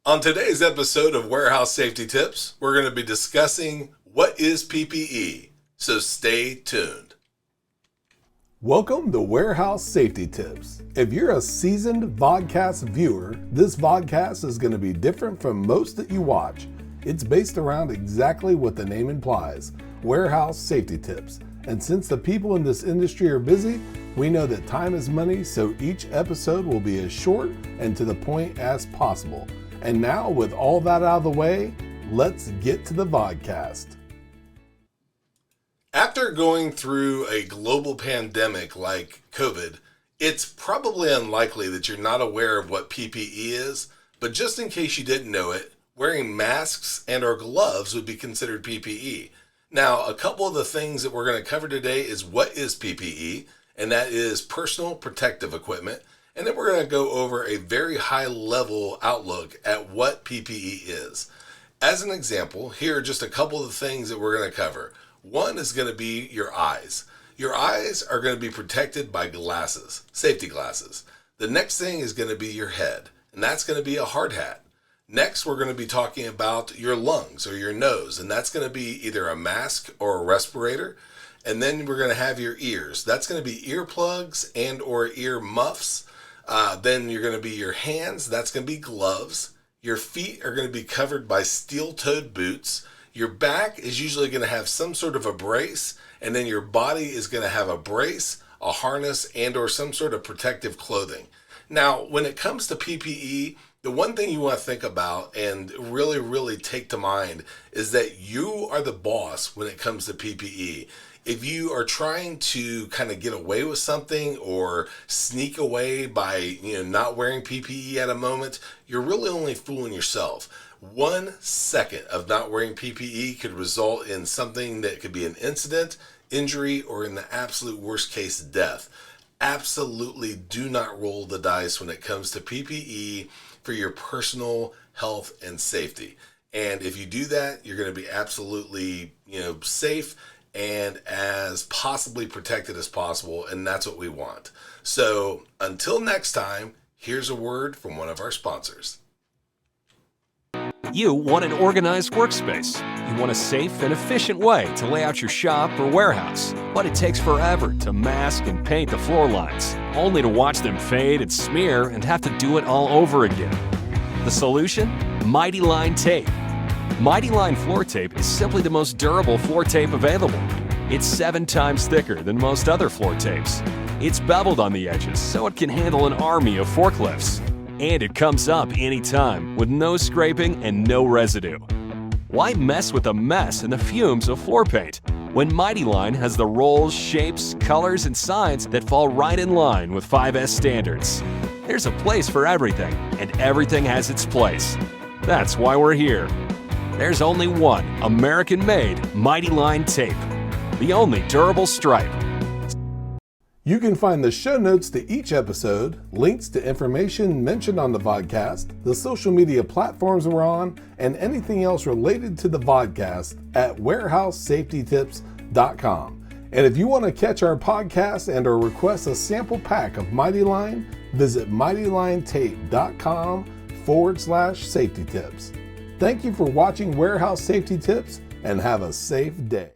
On today's episode of Warehouse Safety Tips, we're going to be discussing what is PPE, so stay tuned. Welcome to Warehouse Safety Tips. If you're a seasoned vodcast viewer, this vodcast is going to be different from most that you watch. It's based around exactly what the name implies, Warehouse Safety Tips. And since the people in this industry are busy, we know that time is money, so each episode will be as short and to the point as possible. And now, with all that out of the way, let's get to the vodcast. After going through a global pandemic like COVID, it's probably unlikely that you're not aware of what PPE is, but just in case you didn't know it, wearing masks and or gloves would be considered PPE. Now, a couple of the things that we're going to cover today is what is PPE, and that is personal protective equipment. And then we're going to go over a very high level outlook at what PPE is. As an example, here are just a couple of the things that we're going to cover. One is going to be your eyes. Your eyes are going to be protected by glasses, safety glasses. The next thing is going to be your head, and that's going to be a hard hat. Next, we're going to be talking about your lungs or your nose, and that's going to be either a mask or a respirator. And then we're going to have your ears. That's going to be earplugs and or ear muffs. Then you're going to be your hands. That's going to be gloves. Your feet are going to be covered by steel-toed boots. Your back is usually going to have some sort of a brace, and then your body is going to have a brace, a harness, and or some sort of protective clothing. Now, when it comes to PPE, the one thing you want to think about and really take to mind is that you are the boss when it comes to PPE. If you are trying to kind of get away with something or sneak away by, not wearing PPE at a moment, you're really only fooling yourself. 1 second of not wearing PPE could result in something that could be an incident, injury, or in the absolute worst case, death. Absolutely do not roll the dice when it comes to PPE for your personal health and safety. And if you do that, you're going to be absolutely, safe and as possibly protected as possible, and that's what we want. So until next time, here's a word from one of our sponsors. You want an organized workspace. You want a safe and efficient way to lay out your shop or warehouse, but it takes forever to mask and paint the floor lines, only to watch them fade and smear and have to do it all over again. The solution? Mighty Line Tape. Mighty Line floor tape is simply the most durable floor tape available. It's 7 times thicker than most other floor tapes. It's beveled on the edges so it can handle an army of forklifts. And it comes up anytime with no scraping and no residue. Why mess with the mess and the fumes of floor paint when Mighty Line has the rolls, shapes, colors, and signs that fall right in line with 5S standards? There's a place for everything, and everything has its place. That's why we're here. There's only one American-made Mighty Line tape, the only durable stripe. You can find the show notes to each episode, links to information mentioned on the vodcast, the social media platforms we're on, and anything else related to the vodcast at warehousesafetytips.com. And if you want to catch our podcast and or request a sample pack of Mighty Line, visit mightylinetape.com/safety tips. Thank you for watching Warehouse Safety Tips and have a safe day.